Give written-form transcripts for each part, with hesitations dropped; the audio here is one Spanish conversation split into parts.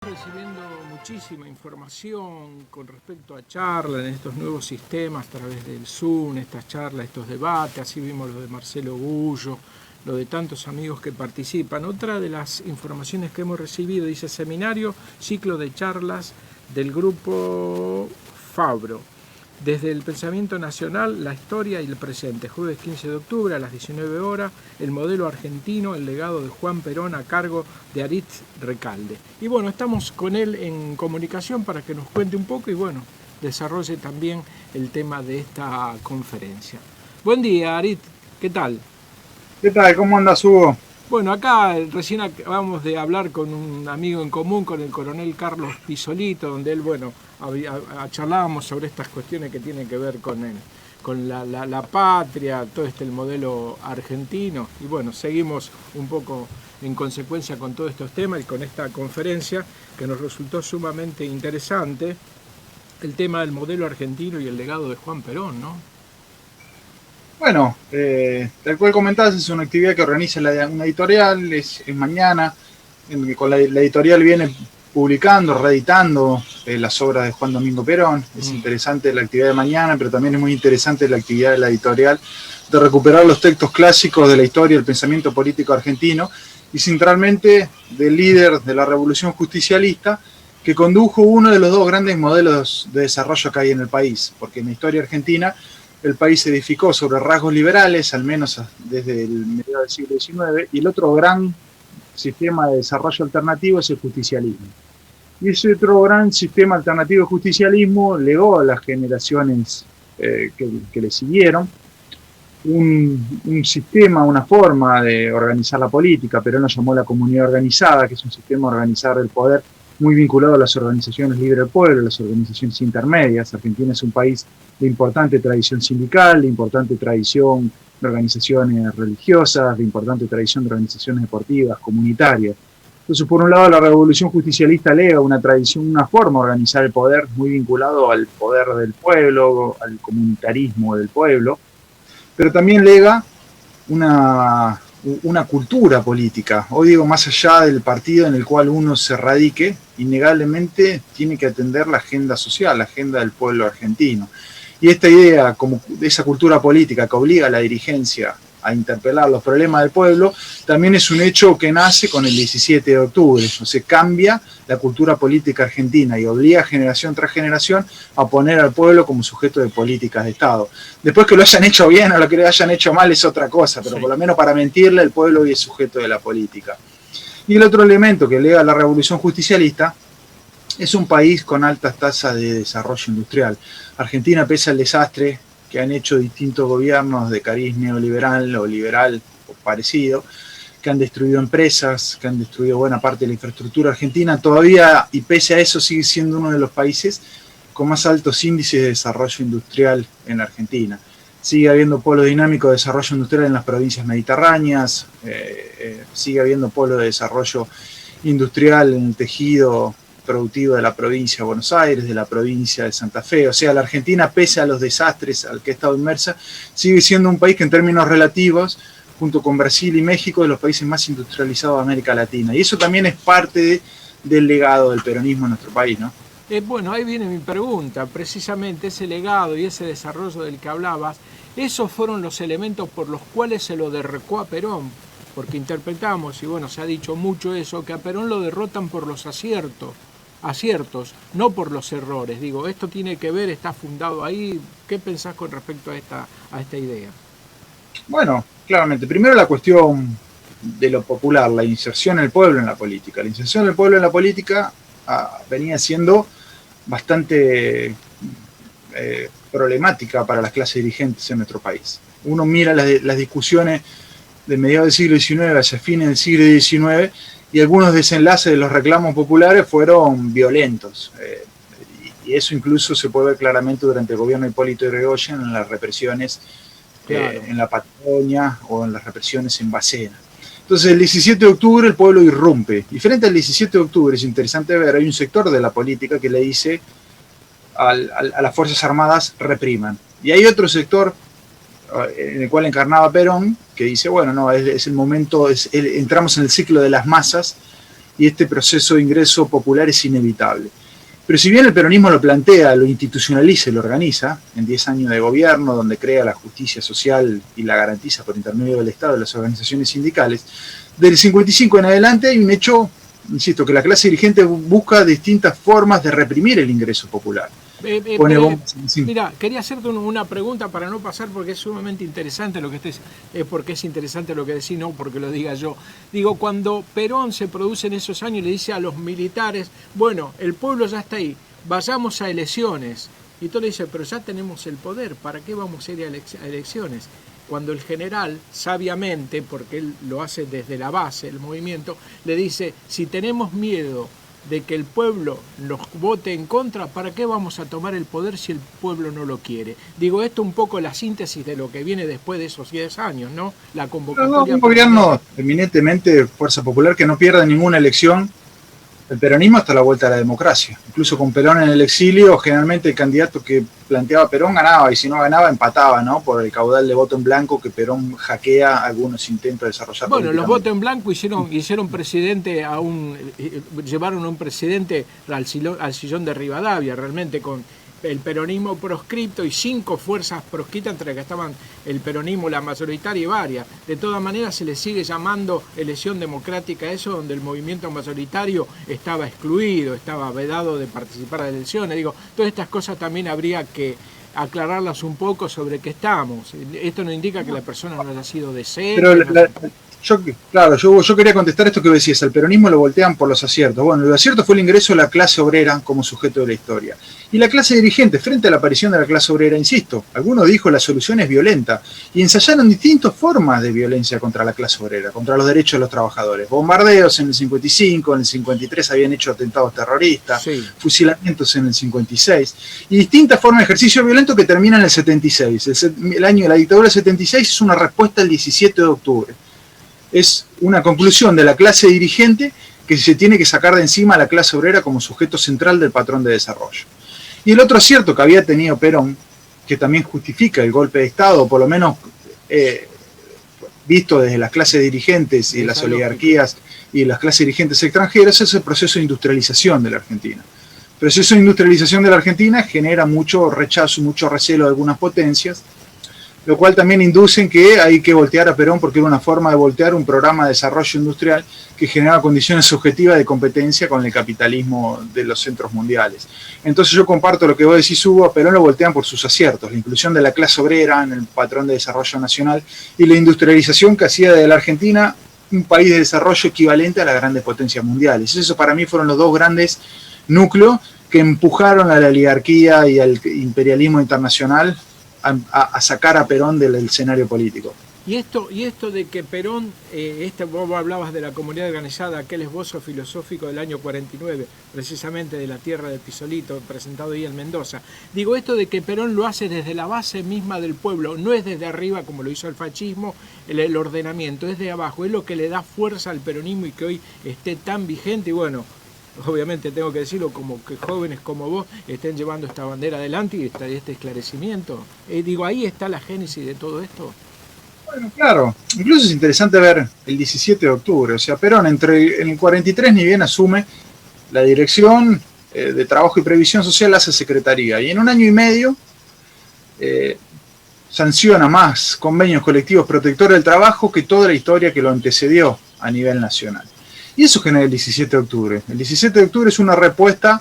Recibiendo muchísima información con respecto a charlas en estos nuevos sistemas a través del Zoom, estas charlas, estos debates, así vimos lo de Marcelo Gullo, lo de tantos amigos que participan. Otra de las informaciones que hemos recibido dice seminario, ciclo de charlas del grupo Fabro. Desde el pensamiento nacional, la historia y el presente. Jueves 15 de octubre a las 19 horas, el modelo argentino, el legado de Juan Perón a cargo de Aritz Recalde. Y bueno, estamos con él en comunicación para que nos cuente un poco y bueno, desarrolle también el tema de esta conferencia. Buen día, Aritz, ¿qué tal? ¿Qué tal? ¿Cómo andas, Hugo? Bueno, acá recién acabamos de hablar con un amigo en común, con el coronel Carlos Pisolito, donde él, bueno, charlábamos sobre estas cuestiones que tienen que ver con la patria, todo el modelo argentino. Y bueno, seguimos un poco en consecuencia con todos estos temas y con esta conferencia que nos resultó sumamente interesante, el tema del modelo argentino y el legado de Juan Perón, ¿no? Bueno, tal cual comentabas, es una actividad que organiza una editorial, es mañana, la editorial viene publicando, reeditando las obras de Juan Domingo Perón. Es interesante la actividad de mañana, pero también es muy interesante la actividad de la editorial de recuperar los textos clásicos de la historia del pensamiento político argentino y centralmente del líder de la revolución justicialista que condujo uno de los dos grandes modelos de desarrollo que hay en el país, porque en la historia argentina el país se edificó sobre rasgos liberales, al menos desde el mediados del siglo XIX, y el otro gran sistema de desarrollo alternativo es el justicialismo. Y ese otro gran sistema alternativo de justicialismo legó a las generaciones que le siguieron un sistema, una forma de organizar la política, pero él lo llamó la comunidad organizada, que es un sistema de organizar el poder muy vinculado a las organizaciones libres del pueblo, las organizaciones intermedias. Argentina es un país de importante tradición sindical, de importante tradición de organizaciones religiosas, de importante tradición de organizaciones deportivas, comunitarias. Entonces, por un lado, la revolución justicialista lega una tradición, una forma de organizar el poder muy vinculado al poder del pueblo, al comunitarismo del pueblo, pero también lega una cultura política. Hoy digo, más allá del partido en el cual uno se radique, innegablemente tiene que atender la agenda social, la agenda del pueblo argentino. Y esta idea, como de esa cultura política que obliga a la dirigencia a interpelar los problemas del pueblo, también es un hecho que nace con el 17 de octubre. O sea, cambia la cultura política argentina y obliga generación tras generación a poner al pueblo como sujeto de políticas de Estado. Después que lo hayan hecho bien o lo que lo hayan hecho mal es otra cosa, pero por lo menos para mentirle, el pueblo hoy es sujeto de la política. Y el otro elemento que lega a la revolución justicialista es un país con altas tasas de desarrollo industrial. Argentina, pese al desastre que han hecho distintos gobiernos de cariz neoliberal o liberal o parecido, que han destruido empresas, que han destruido buena parte de la infraestructura argentina, todavía, y pese a eso, sigue siendo uno de los países con más altos índices de desarrollo industrial en la Argentina. Sigue habiendo polo dinámico de desarrollo industrial en las provincias mediterráneas, sigue habiendo polo de desarrollo industrial en el tejido productivo de la provincia de Buenos Aires, de la provincia de Santa Fe. O sea, la Argentina, pese a los desastres al que ha estado inmersa, sigue siendo un país que en términos relativos, junto con Brasil y México, de los países más industrializados de América Latina. Y eso también es parte del legado del peronismo en nuestro país, ¿no? Bueno, ahí viene mi pregunta, precisamente ese legado y ese desarrollo del que hablabas, esos fueron los elementos por los cuales se lo derrocó a Perón, porque interpretamos, y bueno, se ha dicho mucho eso, que a Perón lo derrotan por los aciertos, no por los errores. Digo, esto tiene que ver, está fundado ahí. ¿Qué pensás con respecto a esta idea? Bueno, claramente, primero la cuestión de lo popular, la inserción del pueblo en la política. La inserción del pueblo en la política venía siendo bastante problemática para las clases dirigentes en nuestro país. Uno mira las discusiones de mediados del siglo XIX hacia fines del siglo XIX y algunos desenlaces de los reclamos populares fueron violentos. Y eso incluso se puede ver claramente durante el gobierno de Hipólito Yrigoyen en las represiones en la Patagonia o en las represiones en Bacena. Entonces, el 17 de octubre el pueblo irrumpe. Y frente al 17 de octubre, es interesante ver, hay un sector de la política que le dice a las Fuerzas Armadas repriman. Y hay otro sector en el cual encarnaba Perón, que dice, bueno, no, es el momento, entramos en el ciclo de las masas y este proceso de ingreso popular es inevitable. Pero si bien el peronismo lo plantea, lo institucionaliza y lo organiza, en 10 años de gobierno, donde crea la justicia social y la garantiza por intermedio del Estado y las organizaciones sindicales, del 55 en adelante hay un hecho, insisto, que la clase dirigente busca distintas formas de reprimir el ingreso popular. Mira, quería hacerte una pregunta para no pasar, porque es sumamente interesante lo que estés, porque es interesante lo que decís, no porque lo diga yo. Digo, cuando Perón se produce en esos años, le dice a los militares, bueno, el pueblo ya está ahí, vayamos a elecciones. Y todo le dice, pero ya tenemos el poder, ¿para qué vamos a ir a elecciones? Cuando el general, sabiamente, porque él lo hace desde la base, el movimiento, le dice, si tenemos miedo de que el pueblo nos vote en contra, ¿para qué vamos a tomar el poder si el pueblo no lo quiere? Digo, esto un poco la síntesis de lo que viene después de esos 10 años, ¿no? La convocatoria. Un gobierno eminentemente de fuerza popular que no pierda ninguna elección, el peronismo hasta la vuelta a la democracia. Incluso con Perón en el exilio, generalmente el candidato que planteaba Perón ganaba, y si no ganaba empataba, ¿no? Por el caudal de voto en blanco que Perón hackea algunos intentos de desarrollar. Bueno, los votos en blanco hicieron presidente llevaron a un presidente al sillón de Rivadavia, realmente con el peronismo proscripto y 5 fuerzas proscritas, entre las que estaban el peronismo, la mayoritaria y varias. De todas maneras se le sigue llamando elección democrática a eso, donde el movimiento mayoritario estaba excluido, estaba vedado de participar de elecciones. Digo, todas estas cosas también habría que aclararlas un poco sobre qué estamos. Esto no indica que la persona no haya sido decente. Pero yo quería contestar esto que decías, el peronismo lo voltean por los aciertos. Bueno, el acierto fue el ingreso de la clase obrera como sujeto de la historia. Y la clase dirigente, frente a la aparición de la clase obrera, insisto, algunos dijo la solución es violenta, y ensayaron distintas formas de violencia contra la clase obrera, contra los derechos de los trabajadores. Bombardeos en el 55, en el 53 habían hecho atentados terroristas, sí. Fusilamientos en el 56, y distintas formas de ejercicio violento que terminan en el 76. El año de la dictadura del 76 es una respuesta al 17 de octubre. Es una conclusión de la clase dirigente que se tiene que sacar de encima a la clase obrera como sujeto central del patrón de desarrollo. Y el otro acierto que había tenido Perón, que también justifica el golpe de Estado, por lo menos visto desde las clases dirigentes y las oligarquías y las clases dirigentes extranjeras, es el proceso de industrialización de la Argentina. El proceso de industrialización de la Argentina genera mucho rechazo, mucho recelo de algunas potencias, lo cual también induce en que hay que voltear a Perón porque era una forma de voltear un programa de desarrollo industrial que generaba condiciones subjetivas de competencia con el capitalismo de los centros mundiales. Entonces yo comparto lo que vos decís, Hugo, a Perón lo voltean por sus aciertos, la inclusión de la clase obrera en el patrón de desarrollo nacional y la industrialización que hacía de la Argentina un país de desarrollo equivalente a las grandes potencias mundiales. Eso para mí fueron los dos grandes núcleos que empujaron a la oligarquía y al imperialismo internacional a sacar a Perón del escenario político. Y esto de que Perón, vos hablabas de la comunidad organizada, aquel esbozo filosófico del año 49, precisamente de la tierra de Pisolito, presentado ahí en Mendoza. Digo, esto de que Perón lo hace desde la base misma del pueblo, no es desde arriba como lo hizo el fascismo, el ordenamiento, es de abajo, es lo que le da fuerza al peronismo y que hoy esté tan vigente. Y bueno, obviamente tengo que decirlo, como que jóvenes como vos estén llevando esta bandera adelante y este esclarecimiento. Digo, ahí está la génesis de todo esto. Bueno, claro. Incluso es interesante ver el 17 de octubre. O sea, Perón en el 43 ni bien asume la dirección de Trabajo y Previsión Social, hace secretaría. Y en un año y medio sanciona más convenios colectivos protectores del trabajo que toda la historia que lo antecedió a nivel nacional. Y eso genera el 17 de octubre. El 17 de octubre es una respuesta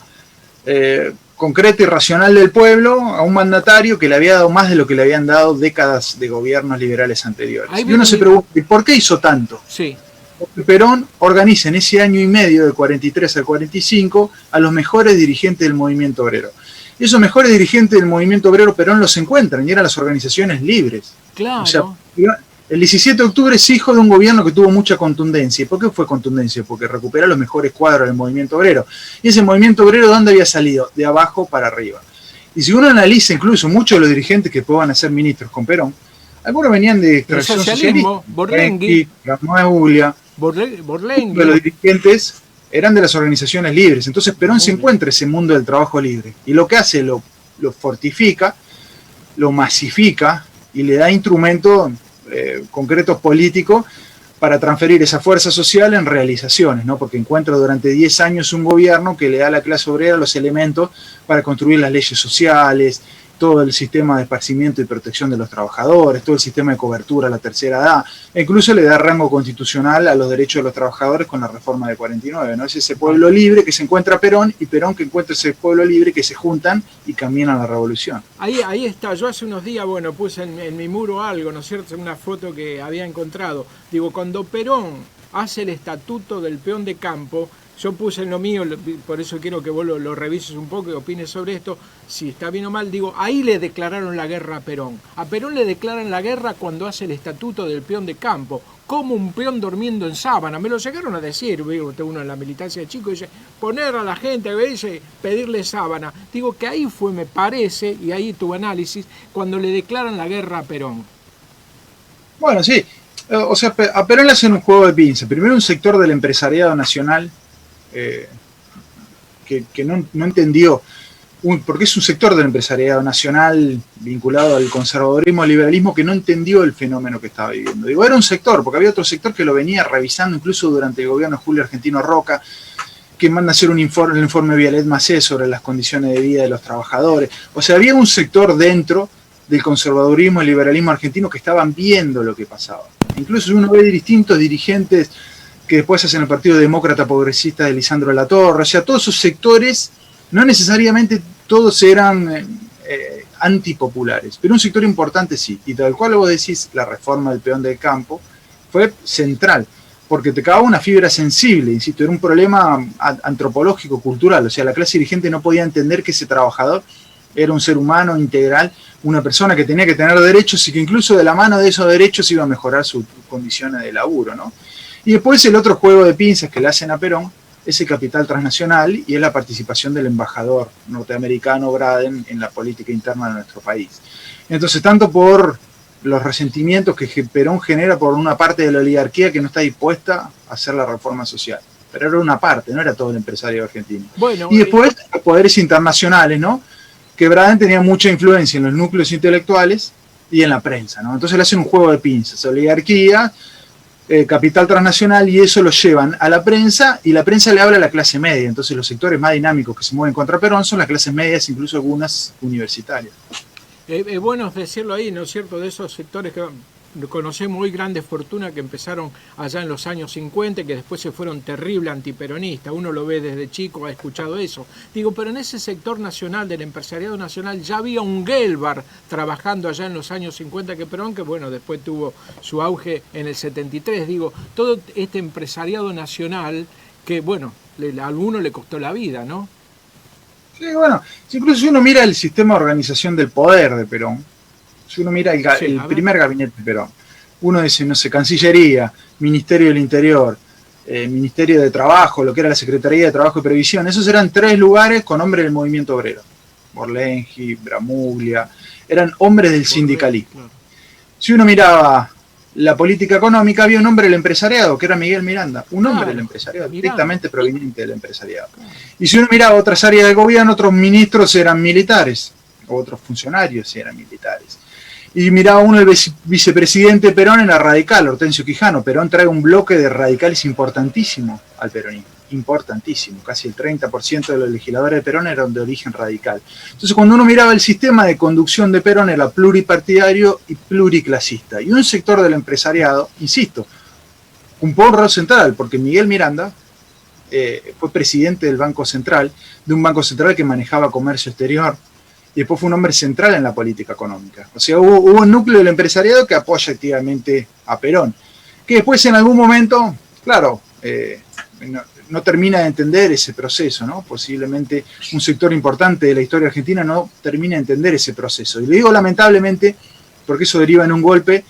concreta y racional del pueblo a un mandatario que le había dado más de lo que le habían dado décadas de gobiernos liberales anteriores. Y uno se pregunta, ¿por qué hizo tanto? Sí. Porque Perón organiza en ese año y medio, del 43 al 45, a los mejores dirigentes del movimiento obrero. Y esos mejores dirigentes del movimiento obrero Perón los encuentran y eran las organizaciones libres. Claro. O sea, el 17 de octubre es hijo de un gobierno que tuvo mucha contundencia. ¿Y por qué fue contundencia? Porque recupera los mejores cuadros del movimiento obrero. ¿Y ese movimiento obrero de dónde había salido? De abajo para arriba. Y si uno analiza incluso muchos de los dirigentes que puedan ser ministros con Perón, algunos venían de extracción socialista. Borlenghi, Ramón Borlenghi. Los dirigentes eran de las organizaciones libres. Entonces Perón se encuentra ese mundo del trabajo libre. Y lo que hace, lo fortifica, lo masifica y le da instrumentos concretos políticos para transferir esa fuerza social en realizaciones, ¿no? Porque encuentra durante 10 años un gobierno que le da a la clase obrera los elementos para construir las leyes sociales, todo el sistema de esparcimiento y protección de los trabajadores, todo el sistema de cobertura a la tercera edad, e incluso le da rango constitucional a los derechos de los trabajadores con la reforma de 49, ¿no? Es ese pueblo libre que se encuentra Perón, y Perón que encuentra ese pueblo libre que se juntan y caminan a la revolución. Ahí está, yo hace unos días, bueno, puse en mi muro algo, ¿no es cierto?, una foto que había encontrado. Digo, cuando Perón hace el estatuto del peón de campo, yo puse en lo mío, por eso quiero que vos lo revises un poco y opines sobre esto, si está bien o mal. Digo, ahí le declararon la guerra a Perón. A Perón le declaran la guerra cuando hace el estatuto del peón de campo, como un peón durmiendo en sábana. Me lo llegaron a decir, uno en la militancia de chico, dice, poner a la gente, dice, pedirle sábana. Digo que ahí fue, me parece, y ahí tu análisis, cuando le declaran la guerra a Perón. Bueno, sí, o sea, a Perón le hacen un juego de pinza. Primero un sector del empresariado nacional, que no entendió, porque es un sector del empresariado nacional vinculado al conservadurismo, al liberalismo, que no entendió el fenómeno que estaba viviendo. Digo, era un sector, porque había otro sector que lo venía revisando incluso durante el gobierno de Julio Argentino Roca, que manda a hacer el informe Vialet Macé sobre las condiciones de vida de los trabajadores. O sea, había un sector dentro del conservadurismo y liberalismo argentino que estaban viendo lo que pasaba. Incluso uno ve distintos dirigentes que después hacen el Partido Demócrata Progresista de Lisandro Latorre. O sea, todos esos sectores, no necesariamente todos eran antipopulares, pero un sector importante sí. Y tal cual vos decís, la reforma del peón del campo fue central, porque te cagaba una fibra sensible, insisto, era un problema antropológico, cultural. O sea, la clase dirigente no podía entender que ese trabajador era un ser humano integral, una persona que tenía que tener derechos y que incluso de la mano de esos derechos iba a mejorar sus condiciones de laburo, ¿no? Y después el otro juego de pinzas que le hacen a Perón es el capital transnacional y es la participación del embajador norteamericano Braden en la política interna de nuestro país. Entonces, tanto por los resentimientos que Perón genera por una parte de la oligarquía que no está dispuesta a hacer la reforma social. Pero era una parte, no era todo el empresario argentino. Bueno, y después los poderes internacionales, ¿no? Que Braden tenía mucha influencia en los núcleos intelectuales y en la prensa, ¿no? Entonces le hacen un juego de pinzas, oligarquía, capital transnacional, y eso lo llevan a la prensa, y la prensa le habla a la clase media. Entonces los sectores más dinámicos que se mueven contra Perón son las clases medias, incluso algunas universitarias. Es bueno decirlo ahí, ¿no es cierto?, de esos sectores que conocemos hoy, grandes fortunas que empezaron allá en los años 50, que después se fueron terrible antiperonistas. Uno lo ve desde chico, ha escuchado eso. Digo, pero en ese sector nacional, del empresariado nacional, ya había un Gelbar trabajando allá en los años 50 que Perón, que bueno, después tuvo su auge en el 73. Digo, todo este empresariado nacional que, bueno, a alguno le costó la vida, ¿no? Sí, bueno, incluso si uno mira el sistema de organización del poder de Perón, si uno mira el primer gabinete de Perón, uno dice, no sé, Cancillería, Ministerio del Interior, Ministerio de Trabajo, lo que era la Secretaría de Trabajo y Previsión, esos eran 3 lugares con hombres del movimiento obrero. Borlengi, Bramuglia, eran hombres del sindicalismo. Claro. Si uno miraba la política económica, había un hombre del empresariado, que era Miguel Miranda, un hombre del empresariado, directamente proveniente del empresariado. Claro. Y si uno miraba otras áreas del gobierno, otros ministros eran militares, o otros funcionarios eran militares. Y miraba uno, el vicepresidente Perón era radical, Hortensio Quijano. Perón trae un bloque de radicales importantísimo al peronismo, importantísimo. Casi el 30% de los legisladores de Perón eran de origen radical. Entonces, cuando uno miraba el sistema de conducción de Perón, era pluripartidario y pluriclasista. Y un sector del empresariado, insisto, un rol central, porque Miguel Miranda fue presidente del Banco Central, de un Banco Central que manejaba comercio exterior, y después fue un hombre central en la política económica. O sea, hubo un núcleo del empresariado que apoya activamente a Perón, que después en algún momento, claro, no termina de entender ese proceso, ¿no? Posiblemente un sector importante de la historia argentina no termina de entender ese proceso. Y lo digo lamentablemente porque eso deriva en un golpe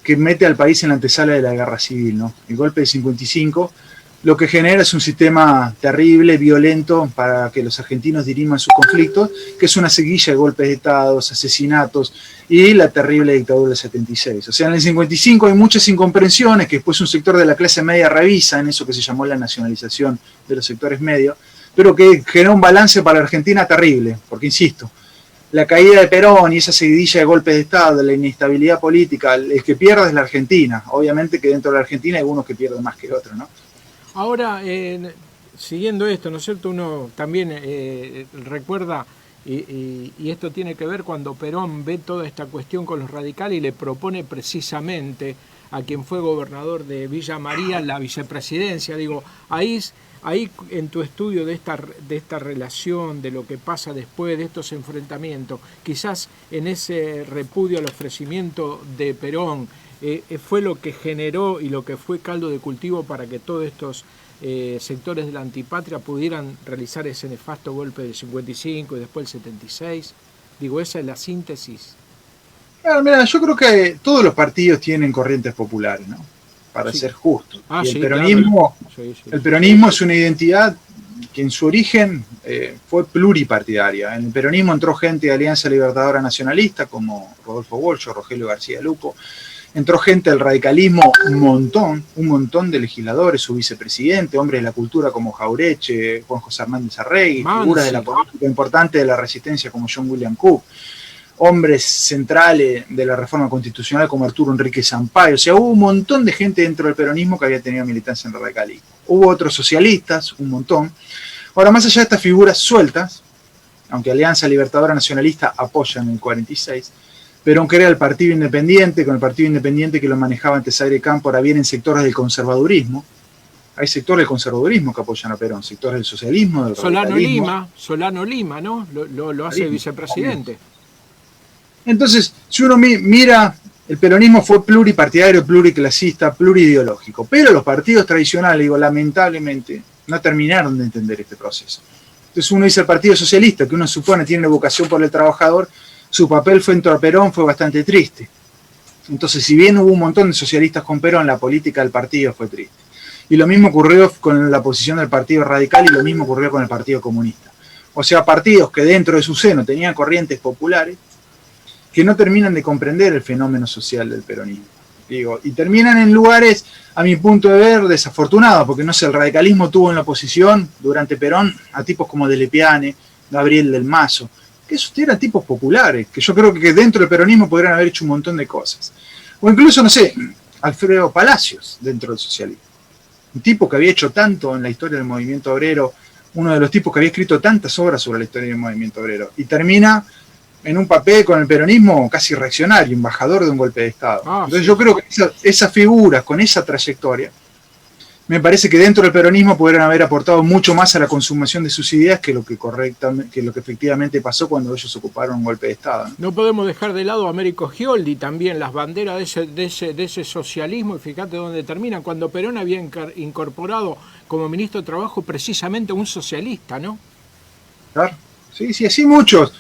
que mete al país en la antesala de la guerra civil, ¿no? El golpe de 55 lo que genera es un sistema terrible, violento, para que los argentinos diriman sus conflictos, que es una seguilla de golpes de Estado, asesinatos y la terrible dictadura del 76. O sea, en el 55 hay muchas incomprensiones que después un sector de la clase media revisa en eso que se llamó la nacionalización de los sectores medios, pero que genera un balance para la Argentina terrible, porque insisto, la caída de Perón y esa seguidilla de golpes de Estado, la inestabilidad política, el que pierde es la Argentina. Obviamente que dentro de la Argentina hay unos que pierden más que otros, ¿no? Ahora, siguiendo esto, ¿no es cierto? Uno también recuerda, y esto tiene que ver cuando Perón ve toda esta cuestión con los radicales y le propone precisamente a quien fue gobernador de Villa María la vicepresidencia. Digo, ahí en tu estudio de esta relación, de lo que pasa después de estos enfrentamientos, quizás en ese repudio al ofrecimiento de Perón, fue lo que generó y lo que fue caldo de cultivo para que todos estos sectores de la antipatria pudieran realizar ese nefasto golpe del 55 y después el 76. Digo, esa es la síntesis. Claro, mira, yo creo que todos los partidos tienen corrientes populares, ¿no? Para ser justos. Y el peronismo, claro. El peronismo es una identidad que en su origen fue pluripartidaria. En el peronismo entró gente de Alianza Libertadora Nacionalista, como Rodolfo Walsh, Rogelio García Luco. Entró gente del radicalismo, un montón de legisladores, su vicepresidente, hombres de la cultura como Jaureche, Juan José Hernández Arregui, figuras de la política importante de la resistencia como John William Cook, hombres centrales de la reforma constitucional como Arturo Enrique Sampaio. O sea, hubo un montón de gente dentro del peronismo que había tenido militancia en el radicalismo. Hubo otros socialistas, un montón. Ahora, más allá de estas figuras sueltas, aunque Alianza Libertadora Nacionalista apoya en el 46, Perón crea el Partido Independiente, con el Partido Independiente que lo manejaba antes Aire Campo, ahora vienen sectores del conservadurismo. Hay sectores del conservadurismo que apoyan a Perón, sectores del socialismo, del radicalismo. Solano Lima, ¿no? Lo hace vicepresidente. Entonces, si uno mira, el peronismo fue pluripartidario, pluriclasista, pluriideológico, pero los partidos tradicionales, digo, lamentablemente, no terminaron de entender este proceso. Entonces uno dice el Partido Socialista, que uno supone tiene vocación por el trabajador, su papel frente a Perón fue bastante triste. Entonces, si bien hubo un montón de socialistas con Perón, la política del partido fue triste. Y lo mismo ocurrió con la posición del Partido Radical y lo mismo ocurrió con el Partido Comunista. O sea, partidos que dentro de su seno tenían corrientes populares que no terminan de comprender el fenómeno social del peronismo. Digo, y terminan en lugares, a mi punto de ver, desafortunados, porque no sé, el radicalismo tuvo en la oposición durante Perón a tipos como De Lepiane, Gabriel del Mazo, que esos eran tipos populares, que yo creo que dentro del peronismo podrían haber hecho un montón de cosas. O incluso, no sé, Alfredo Palacios dentro del socialismo. Un tipo que había hecho tanto en la historia del movimiento obrero, uno de los tipos que había escrito tantas obras sobre la historia del movimiento obrero, y termina en un papel con el peronismo casi reaccionario, embajador de un golpe de Estado. Entonces yo creo que esas figuras con esa trayectoria, me parece que dentro del peronismo podrían haber aportado mucho más a la consumación de sus ideas que lo que efectivamente pasó cuando ellos ocuparon un golpe de Estado. No podemos dejar de lado a Américo Scioldi también, las banderas de ese socialismo, y fíjate dónde terminan, cuando Perón había incorporado como ministro de Trabajo precisamente a un socialista, ¿no? Claro, sí, así muchos.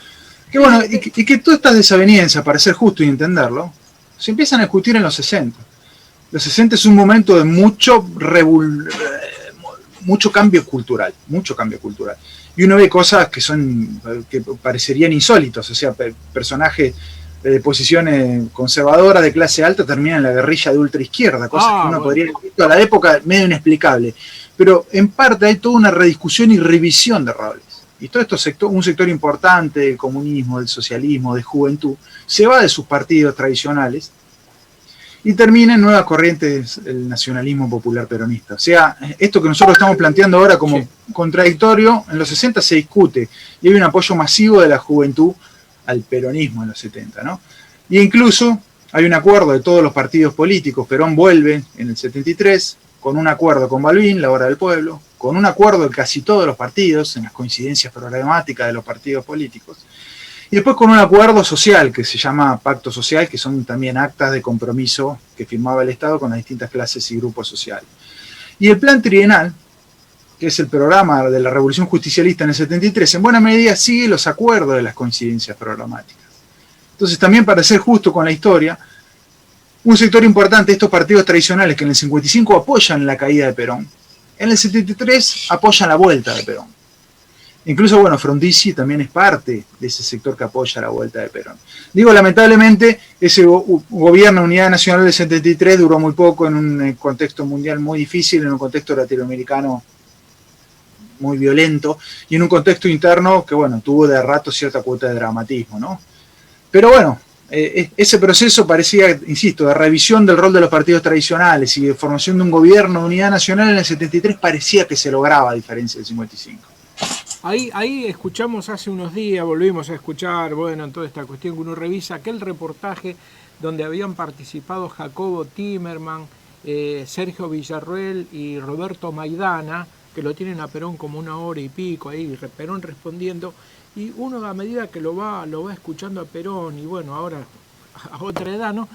Que bueno, y que todas estas desavenencias, para ser justo y entenderlo, se empiezan a discutir en los 60. Los 60 es un momento de mucho cambio cultural, Y uno ve cosas que parecerían insólitos, o sea, personajes de posiciones conservadoras de clase alta terminan en la guerrilla de ultraizquierda, cosas que uno podría haber visto a la época medio inexplicable. Pero en parte hay toda una rediscusión y revisión de roles. Y todo esto un sector importante del comunismo, del socialismo, de juventud, se va de sus partidos tradicionales y termina en nuevas corrientes del nacionalismo popular peronista. O sea, esto que nosotros estamos planteando ahora como contradictorio, en los 60 se discute y hay un apoyo masivo de la juventud al peronismo en los 70, ¿no? Y incluso hay un acuerdo de todos los partidos políticos. Perón vuelve en el 73 con un acuerdo con Balbín, la Hora del Pueblo, con un acuerdo de casi todos los partidos, en las coincidencias programáticas de los partidos políticos, y después con un acuerdo social que se llama Pacto Social, que son también actas de compromiso que firmaba el Estado con las distintas clases y grupos sociales. Y el Plan Trienal, que es el programa de la Revolución Justicialista en el 73, en buena medida sigue los acuerdos de las coincidencias programáticas. Entonces, también para ser justo con la historia, un sector importante de estos partidos tradicionales que en el 55 apoyan la caída de Perón, en el 73 apoyan la vuelta de Perón. Incluso, bueno, Frondizi también es parte de ese sector que apoya la vuelta de Perón. Digo, lamentablemente, ese gobierno de Unidad Nacional del 73 duró muy poco en un contexto mundial muy difícil, en un contexto latinoamericano muy violento, y en un contexto interno que, bueno, tuvo de rato cierta cuota de dramatismo, ¿no? Pero bueno, ese proceso parecía, insisto, de revisión del rol de los partidos tradicionales y de formación de un gobierno de unidad nacional en el 73 parecía que se lograba, a diferencia del 55. Ahí escuchamos hace unos días, volvimos a escuchar, bueno, en toda esta cuestión que uno revisa, aquel reportaje donde habían participado Jacobo Timerman, Sergio Villarroel y Roberto Maidana, que lo tienen a Perón como 1 hora y pico, ahí Perón respondiendo, y uno a medida que lo va escuchando a Perón, y bueno, ahora a otra edad, ¿no?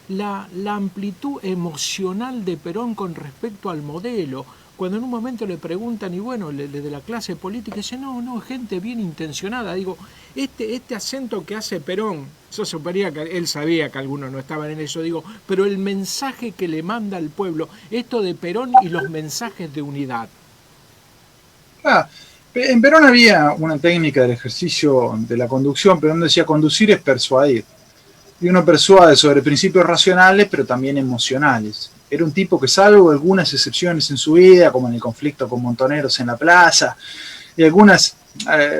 La amplitud emocional de Perón con respecto al modelo, cuando en un momento le preguntan, y bueno, de la clase política, dice, no, gente bien intencionada. Digo, este acento que hace Perón, yo suponía que él sabía que algunos no estaban en eso, digo, pero el mensaje que le manda al pueblo, esto de Perón y los mensajes de unidad. En Perón había una técnica del ejercicio de la conducción. Perón decía, conducir es persuadir. Y uno persuade sobre principios racionales, pero también emocionales. Era un tipo que, salvo algunas excepciones en su vida, como en el conflicto con Montoneros en la plaza, y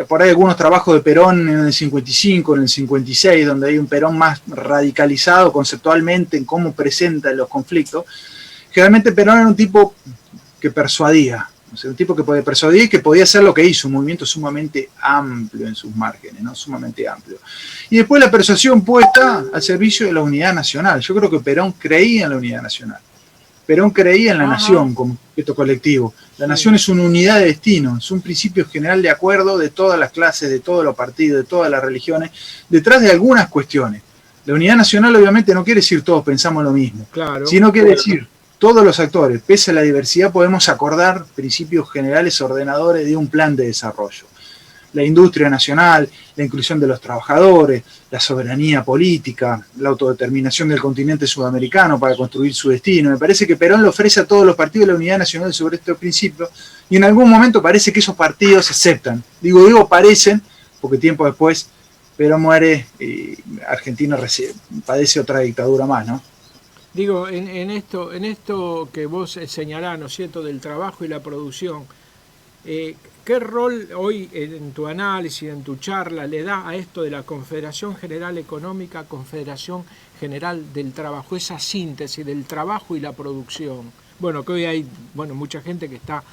por ahí algunos trabajos de Perón en el 55, en el 56, donde hay un Perón más radicalizado conceptualmente en cómo presenta los conflictos, generalmente Perón era un tipo que persuadía, o sea, un tipo que podía persuadir y que podía hacer lo que hizo, un movimiento sumamente amplio en sus márgenes, ¿no? Sumamente amplio. Y después la persuasión puesta al servicio de la unidad nacional. Yo creo que Perón creía en la unidad nacional. Perón creía en la nación como objeto colectivo. La nación es una unidad de destino, es un principio general de acuerdo de todas las clases, de todos los partidos, de todas las religiones, detrás de algunas cuestiones. La unidad nacional obviamente no quiere decir todos pensamos lo mismo, claro, sino quiere decir todos los actores, pese a la diversidad, podemos acordar principios generales ordenadores de un plan de desarrollo. La industria nacional, la inclusión de los trabajadores, la soberanía política, la autodeterminación del continente sudamericano para construir su destino. Me parece que Perón le ofrece a todos los partidos de la unidad nacional sobre estos principios, y en algún momento parece que esos partidos aceptan. Digo parecen, porque tiempo después Perón muere y Argentina padece otra dictadura más, ¿no? Digo, en esto que vos señalás, ¿no es cierto?, del trabajo y la producción, ¿qué rol hoy en tu análisis, en tu charla, le da a esto de la Confederación General Económica, Confederación General del Trabajo, esa síntesis del trabajo y la producción? Bueno, que hoy hay mucha gente que está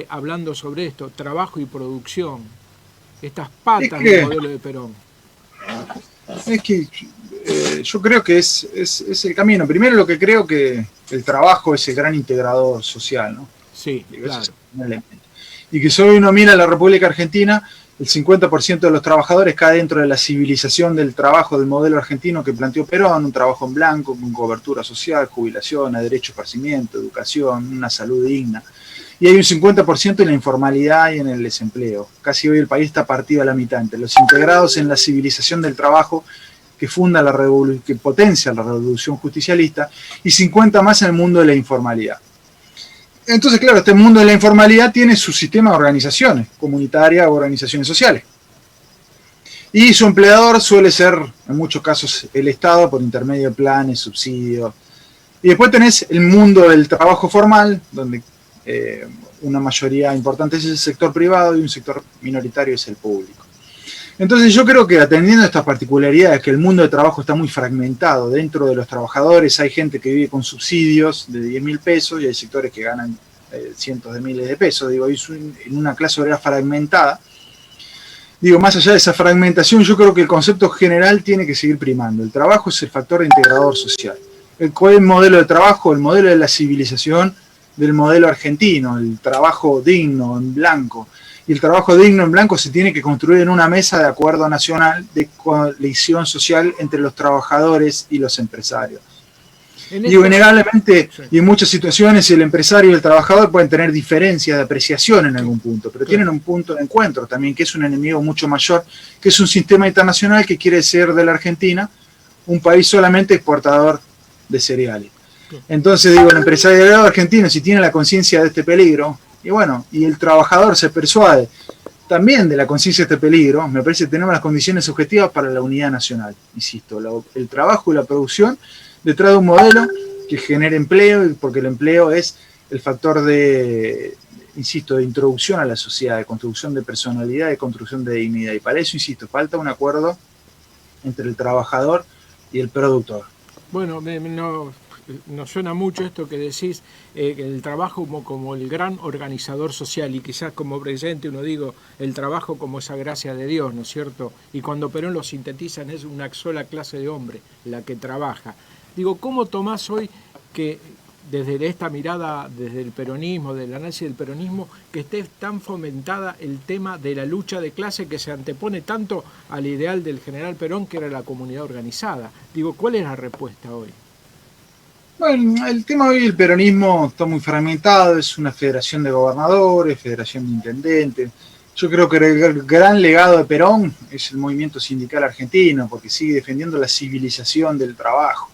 hablando sobre esto, trabajo y producción, estas patas del modelo de Perón. Es que yo creo que es el camino. Primero, lo que creo que el trabajo es el gran integrador social, ¿no? Sí, claro. Y que si hoy uno mira la República Argentina, el 50% de los trabajadores cae dentro de la civilización del trabajo del modelo argentino que planteó Perón, un trabajo en blanco, con cobertura social, jubilación, derecho a esparcimiento, educación, una salud digna. Y hay un 50% en la informalidad y en el desempleo. Casi hoy el país está partido a la mitad, entre los integrados en la civilización del trabajo que funda que potencia la revolución justicialista, y 50 más en el mundo de la informalidad. Entonces, claro, este mundo de la informalidad tiene su sistema de organizaciones, comunitarias o organizaciones sociales. Y su empleador suele ser, en muchos casos, el Estado, por intermedio de planes, subsidios. Y después tenés el mundo del trabajo formal, donde una mayoría importante es el sector privado y un sector minoritario es el público. Entonces yo creo que, atendiendo a estas particularidades, que el mundo del trabajo está muy fragmentado. Dentro de los trabajadores hay gente que vive con subsidios de 10.000 pesos y hay sectores que ganan cientos de miles de pesos. Digo, en una clase obrera fragmentada. Digo, más allá de esa fragmentación, yo creo que el concepto general tiene que seguir primando. El trabajo es el factor integrador social. ¿Cuál es el modelo de trabajo? El modelo de la civilización del modelo argentino, el trabajo digno, en blanco. Y el trabajo digno en blanco se tiene que construir en una mesa de acuerdo nacional de coalición social entre los trabajadores y los empresarios. Digo, innegablemente, y en muchas situaciones el empresario y el trabajador pueden tener diferencias de apreciación en algún punto, pero tienen un punto de encuentro también, que es un enemigo mucho mayor, que es un sistema internacional que quiere ser de la Argentina un país solamente exportador de cereales. Entonces, digo, el empresariado argentino, si tiene la conciencia de este peligro, y bueno, y el trabajador se persuade también de la conciencia de este peligro, me parece que tenemos las condiciones objetivas para la unidad nacional. Insisto, el trabajo y la producción detrás de un modelo que genere empleo, porque el empleo es el factor de insisto, de introducción a la sociedad, de construcción de personalidad, de construcción de dignidad. Y para eso, insisto, falta un acuerdo entre el trabajador y el productor. Bueno, nos suena mucho esto que decís, el trabajo como el gran organizador social, y quizás como presente uno digo, el trabajo como esa gracia de Dios, ¿no es cierto? Y cuando Perón lo sintetizan es una sola clase de hombre, la que trabaja. Digo, ¿cómo tomás hoy que desde esta mirada, desde el peronismo, del análisis del peronismo, que esté tan fomentada el tema de la lucha de clase que se antepone tanto al ideal del general Perón, que era la comunidad organizada? Digo, ¿cuál es la respuesta hoy? Bueno, el tema hoy del peronismo está muy fragmentado, es una federación de gobernadores, federación de intendentes. Yo creo que el gran legado de Perón es el movimiento sindical argentino, porque sigue defendiendo la civilización del trabajo.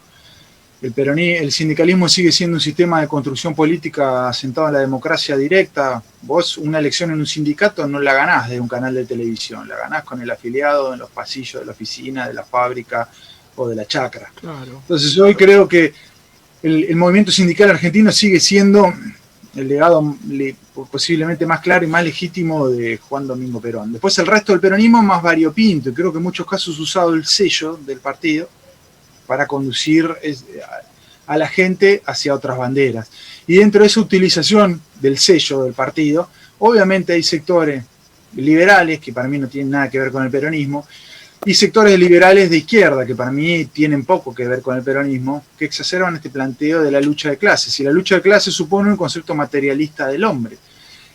El sindicalismo sigue siendo un sistema de construcción política asentado en la democracia directa. Vos una elección en un sindicato no la ganás de un canal de televisión, la ganás con el afiliado en los pasillos de la oficina, de la fábrica o de la chacra. Claro. Entonces hoy creo que el movimiento sindical argentino sigue siendo el legado posiblemente más claro y más legítimo de Juan Domingo Perón. Después el resto del peronismo es más variopinto, y creo que en muchos casos ha usado el sello del partido para conducir a la gente hacia otras banderas. Y dentro de esa utilización del sello del partido, obviamente hay sectores liberales, que para mí no tienen nada que ver con el peronismo, y sectores liberales de izquierda, que para mí tienen poco que ver con el peronismo, que exacerban este planteo de la lucha de clases. Y la lucha de clases supone un concepto materialista del hombre.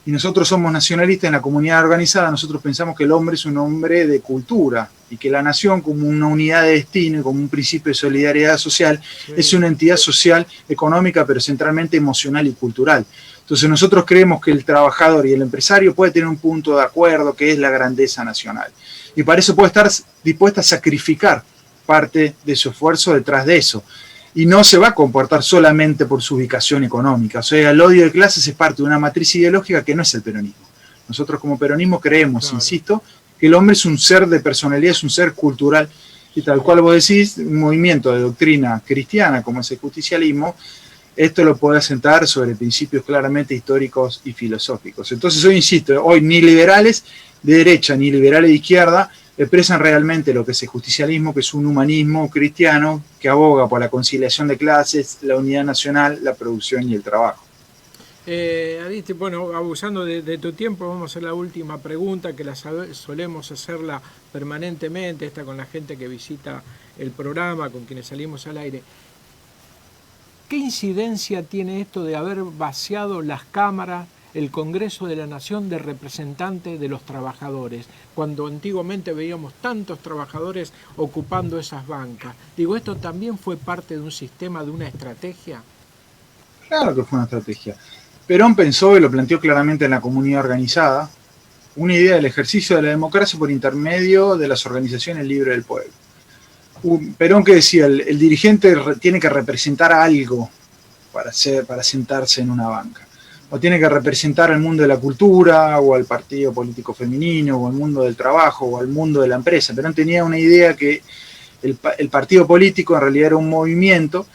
Y nosotros somos nacionalistas en la comunidad organizada, nosotros pensamos que el hombre es un hombre de cultura y que la nación como una unidad de destino y como un principio de solidaridad social es una entidad social, económica, pero centralmente emocional y cultural. Entonces nosotros creemos que el trabajador y el empresario puede tener un punto de acuerdo que es la grandeza nacional. Y para eso puede estar dispuesta a sacrificar parte de su esfuerzo detrás de eso. Y no se va a comportar solamente por su ubicación económica. O sea, el odio de clases es parte de una matriz ideológica que no es el peronismo. Nosotros como peronismo creemos, claro, insisto, que el hombre es un ser de personalidad, es un ser cultural, y tal cual vos decís, un movimiento de doctrina cristiana como es el justicialismo, esto lo puede asentar sobre principios claramente históricos y filosóficos. Entonces hoy insisto, hoy ni liberales de derecha ni liberales de izquierda expresan realmente lo que es el justicialismo, que es un humanismo cristiano que aboga por la conciliación de clases, la unidad nacional, la producción y el trabajo. Adiste, bueno, abusando de tu tiempo, vamos a hacer la última pregunta, que solemos hacerla permanentemente, esta con la gente que visita el programa, con quienes salimos al aire. ¿Qué incidencia tiene esto de haber vaciado las cámaras, el Congreso de la Nación, de representantes de los trabajadores, cuando antiguamente veíamos tantos trabajadores ocupando esas bancas? Digo, ¿esto también fue parte de un sistema, de una estrategia? Claro que fue una estrategia. Perón pensó, y lo planteó claramente en la comunidad organizada, una idea del ejercicio de la democracia por intermedio de las organizaciones libres del pueblo. Perón, que decía, el dirigente tiene que representar algo para sentarse en una banca. O tiene que representar al mundo de la cultura, o al partido político femenino, o al mundo del trabajo, o al mundo de la empresa. Perón tenía una idea que el partido político en realidad era un movimiento,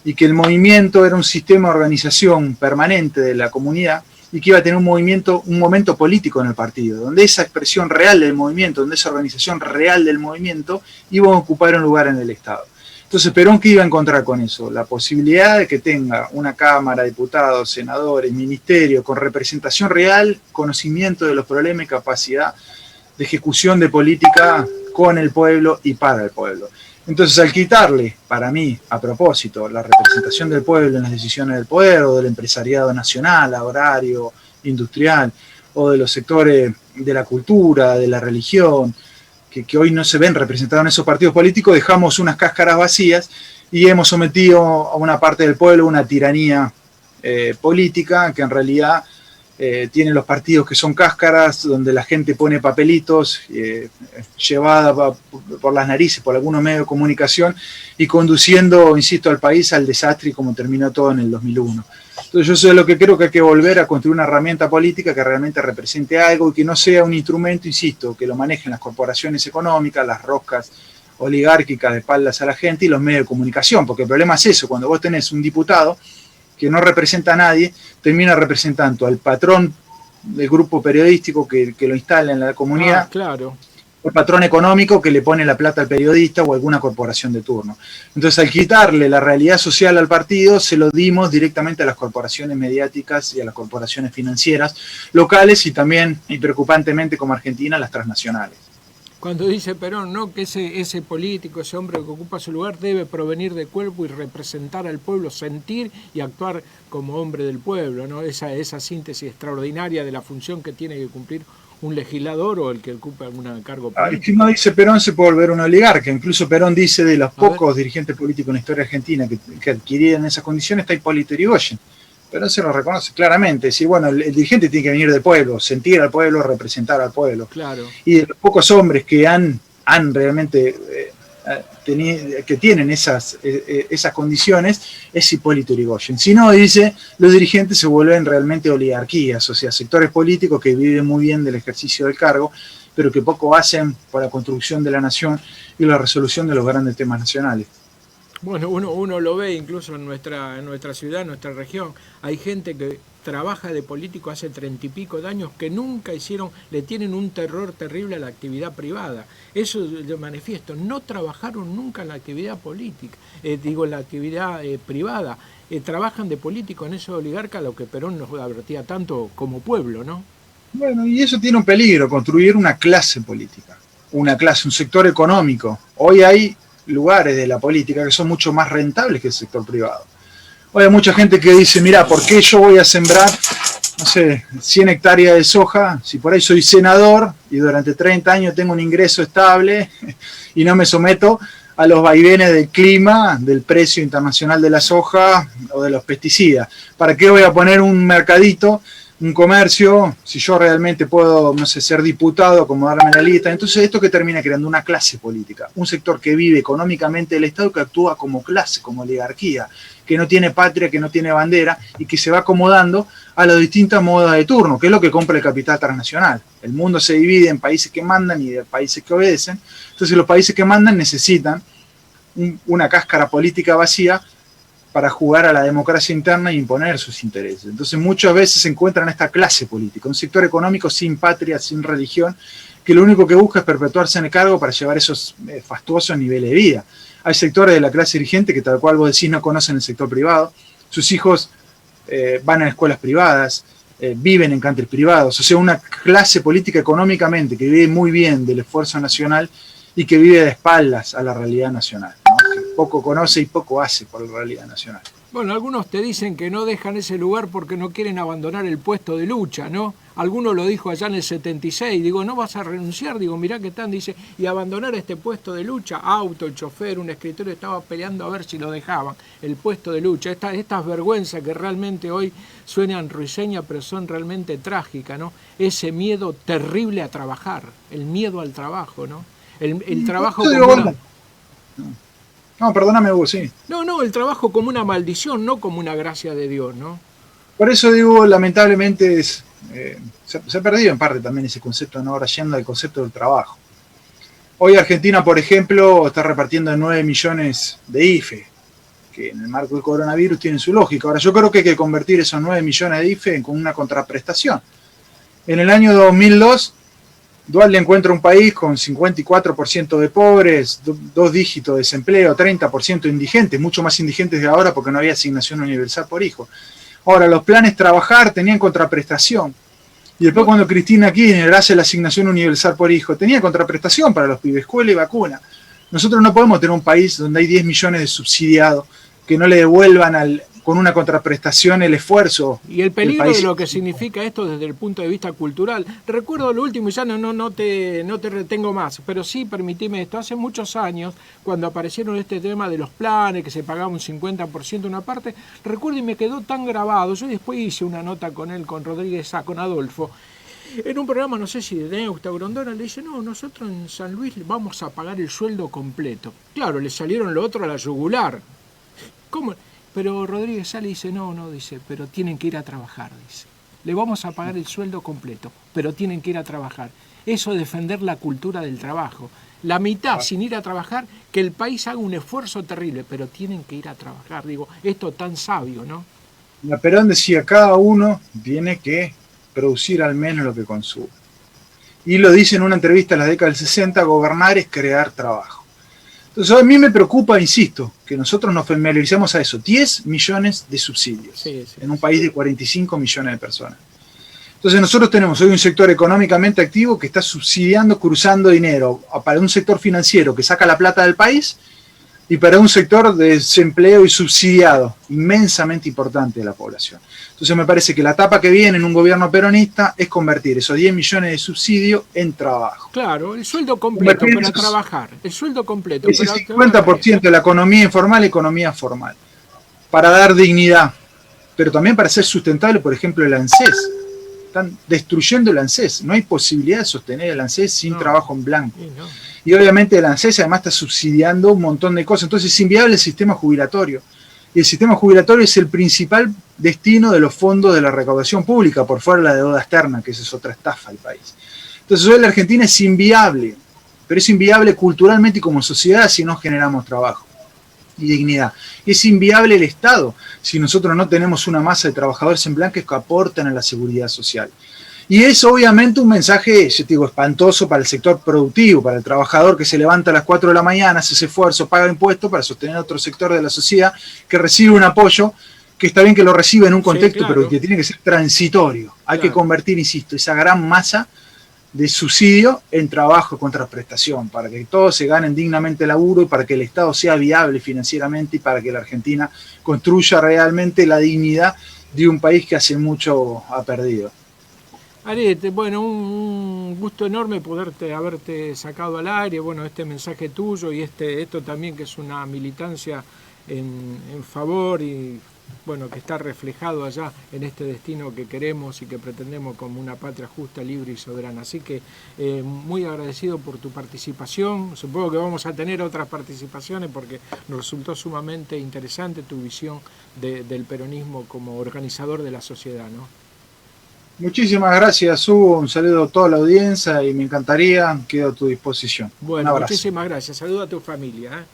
y que el movimiento era un sistema de organización permanente de la comunidad, y que iba a tener un momento político en el partido, donde esa expresión real del movimiento, donde esa organización real del movimiento iba a ocupar un lugar en el Estado. Entonces, Perón, ¿qué iba a encontrar con eso? La posibilidad de que tenga una Cámara, diputados, senadores, ministerio, con representación real, conocimiento de los problemas y capacidad de ejecución de política con el pueblo y para el pueblo. Entonces, al quitarle, para mí, a propósito, la representación del pueblo en las decisiones del poder, o del empresariado nacional, agrario, industrial, o de los sectores de la cultura, de la religión, que hoy no se ven representados en esos partidos políticos, dejamos unas cáscaras vacías y hemos sometido a una parte del pueblo a una tiranía política que en realidad tienen los partidos que son cáscaras, donde la gente pone papelitos llevada por las narices por algunos medios de comunicación y conduciendo, insisto, al país al desastre, como terminó todo en el 2001. Entonces yo soy lo que creo que hay que volver a construir una herramienta política que realmente represente algo y que no sea un instrumento, insisto, que lo manejen las corporaciones económicas, las roscas oligárquicas de espaldas a la gente y los medios de comunicación, porque el problema es eso, cuando vos tenés un diputado que no representa a nadie, termina representando al patrón del grupo periodístico que lo instala en la comunidad. Claro. El patrón económico que le pone la plata al periodista o alguna corporación de turno. Entonces, al quitarle la realidad social al partido, se lo dimos directamente a las corporaciones mediáticas y a las corporaciones financieras locales y también, y preocupantemente como Argentina, las transnacionales. Cuando dice Perón, ¿no?, que ese político, ese hombre que ocupa su lugar debe provenir del pueblo y representar al pueblo, sentir y actuar como hombre del pueblo, ¿no? Esa síntesis extraordinaria de la función que tiene que cumplir un legislador o el que ocupa algún cargo político. Si no dice Perón, se puede volver un oligarca. Incluso Perón dice de los pocos dirigentes políticos en la historia argentina que adquirían esas condiciones, está Hipólito Yrigoyen. Perón se lo reconoce claramente. Decir, bueno, el dirigente tiene que venir del pueblo, sentir al pueblo, representar al pueblo. Claro. Y de los pocos hombres que han realmente que tienen esas condiciones es Hipólito Yrigoyen. Si no, dice, los dirigentes se vuelven realmente oligarquías, o sea, sectores políticos que viven muy bien del ejercicio del cargo, pero que poco hacen para la construcción de la nación y la resolución de los grandes temas nacionales. Bueno, uno lo ve incluso en nuestra ciudad, en nuestra región. Hay gente que trabaja de político hace 30 y pico de años que nunca le tienen un terror terrible a la actividad privada. Eso lo manifiesto, no trabajaron nunca en la actividad política, en la actividad privada. Trabajan de político en eso oligarca, lo que Perón nos advertía tanto como pueblo, ¿no? Bueno, y eso tiene un peligro, construir una clase política, un sector económico. Hoy hay lugares de la política que son mucho más rentables que el sector privado. Hoy hay mucha gente que dice, mira, ¿por qué yo voy a sembrar, no sé, 100 hectáreas de soja si por ahí soy senador y durante 30 años tengo un ingreso estable y no me someto a los vaivenes del clima, del precio internacional de la soja o de los pesticidas? ¿Para qué voy a poner un mercadito, un comercio, si yo realmente puedo, no sé, ser diputado, acomodarme en la lista? Entonces, esto que termina creando una clase política, un sector que vive económicamente del Estado, que actúa como clase, como oligarquía, que no tiene patria, que no tiene bandera y que se va acomodando a las distintas modas de turno, que es lo que compra el capital transnacional. El mundo se divide en países que mandan y de países que obedecen. Entonces, los países que mandan necesitan una cáscara política vacía para jugar a la democracia interna e imponer sus intereses. Entonces muchas veces se encuentran esta clase política, un sector económico sin patria, sin religión, que lo único que busca es perpetuarse en el cargo para llevar esos fastuosos niveles de vida. Hay sectores de la clase dirigente que, tal cual vos decís, no conocen el sector privado, sus hijos van a escuelas privadas, viven en countries privados, o sea, una clase política económicamente que vive muy bien del esfuerzo nacional y que vive de espaldas a la realidad nacional, ¿no? Que poco conoce y poco hace por la realidad nacional. Bueno, algunos te dicen que no dejan ese lugar porque no quieren abandonar el puesto de lucha, ¿no? Alguno lo dijo allá en el 76, digo, ¿no vas a renunciar? Digo, mirá qué tan, dice, y abandonar este puesto de lucha, auto, el chofer, un escritorio, estaba peleando a ver si lo dejaban, el puesto de lucha, estas vergüenzas que realmente hoy suenan risueñas, pero son realmente trágicas, ¿no? Ese miedo terrible a trabajar, el miedo al trabajo, ¿no? El trabajo como una... No, perdóname, Hugo, sí. No, el trabajo como una maldición, no como una gracia de Dios, ¿no? Por eso digo, lamentablemente se ha perdido en parte también ese concepto, ¿no? Ahora yendo al concepto del trabajo. Hoy Argentina, por ejemplo, está repartiendo 9 millones de IFE, que en el marco del coronavirus tienen su lógica. Ahora, yo creo que hay que convertir esos 9 millones de IFE en una contraprestación. En el año 2002... Dualde encuentra un país con 54% de pobres, 2 dígitos de desempleo, 30% indigentes, mucho más indigentes de ahora porque no había asignación universal por hijo. Ahora, los planes trabajar tenían contraprestación. Y después cuando Cristina Kirchner hace la asignación universal por hijo, tenía contraprestación para los pibes, escuela y vacuna. Nosotros no podemos tener un país donde hay 10 millones de subsidiados que no le devuelvan con una contraprestación el esfuerzo. Y el peligro de lo que significa esto desde el punto de vista cultural. Recuerdo lo último, y ya no te retengo más, pero sí permitime esto. Hace muchos años, cuando aparecieron este tema de los planes, que se pagaba un 50% una parte, recuerdo y me quedó tan grabado. Yo después hice una nota con él, con Rodríguez Sá, con Adolfo. En un programa, no sé si de Neusta o Grondona, le dice, no, nosotros en San Luis vamos a pagar el sueldo completo. Claro, le salieron lo otro a la yugular. ¿Cómo? Pero Rodríguez Sá le dice, no, dice, pero tienen que ir a trabajar, dice. Le vamos a pagar el sueldo completo, pero tienen que ir a trabajar. Eso es defender la cultura del trabajo. La mitad sin ir a trabajar, que el país haga un esfuerzo terrible, pero tienen que ir a trabajar. Digo, esto tan sabio, ¿no? La Perón decía, cada uno tiene que producir al menos lo que consume. Y lo dice en una entrevista en la década del 60, gobernar es crear trabajo. Entonces a mí me preocupa, insisto, que nosotros nos familiaricemos a eso, 10 millones de subsidios en un país de 45 millones de personas. Entonces nosotros tenemos hoy un sector económicamente activo que está subsidiando, cruzando dinero para un sector financiero que saca la plata del país y para un sector de desempleo y subsidiado inmensamente importante de la población. Entonces me parece que la etapa que viene en un gobierno peronista es convertir esos 10 millones de subsidio en trabajo. Claro, el sueldo completo para trabajar, el sueldo completo. Ese 50% de la economía informal, economía formal, para dar dignidad, pero también para ser sustentable, por ejemplo, el ANSES. Están destruyendo el ANSES, no hay posibilidad de sostener el ANSES sin trabajo en blanco. Y obviamente el ANSES además está subsidiando un montón de cosas, entonces es inviable el sistema jubilatorio. Y el sistema jubilatorio es el principal destino de los fondos de la recaudación pública, por fuera de la deuda externa, que esa es otra estafa del país. Entonces hoy la Argentina es inviable, pero es inviable culturalmente y como sociedad si no generamos trabajo y dignidad. Es inviable el Estado si nosotros no tenemos una masa de trabajadores en blanco que aportan a la seguridad social. Y es obviamente un mensaje, yo te digo, espantoso para el sector productivo, para el trabajador que se levanta a las 4 de la mañana, hace ese esfuerzo, paga impuestos para sostener a otro sector de la sociedad que recibe un apoyo, que está bien que lo reciba en un contexto, pero que tiene que ser transitorio. Hay que convertir, insisto, esa gran masa de subsidio en trabajo contra prestación, para que todos se ganen dignamente laburo y para que el Estado sea viable financieramente y para que la Argentina construya realmente la dignidad de un país que hace mucho ha perdido. Ariete, bueno, un gusto enorme haberte sacado al aire, bueno, este mensaje tuyo y esto también que es una militancia en favor y bueno, que está reflejado allá en este destino que queremos y que pretendemos como una patria justa, libre y soberana. Así que muy agradecido por tu participación. Supongo que vamos a tener otras participaciones porque nos resultó sumamente interesante tu visión del peronismo como organizador de la sociedad, ¿no? Muchísimas gracias, Hugo. Un saludo a toda la audiencia y me encantaría, quedo a tu disposición. Bueno, muchísimas gracias. Saludo a tu familia.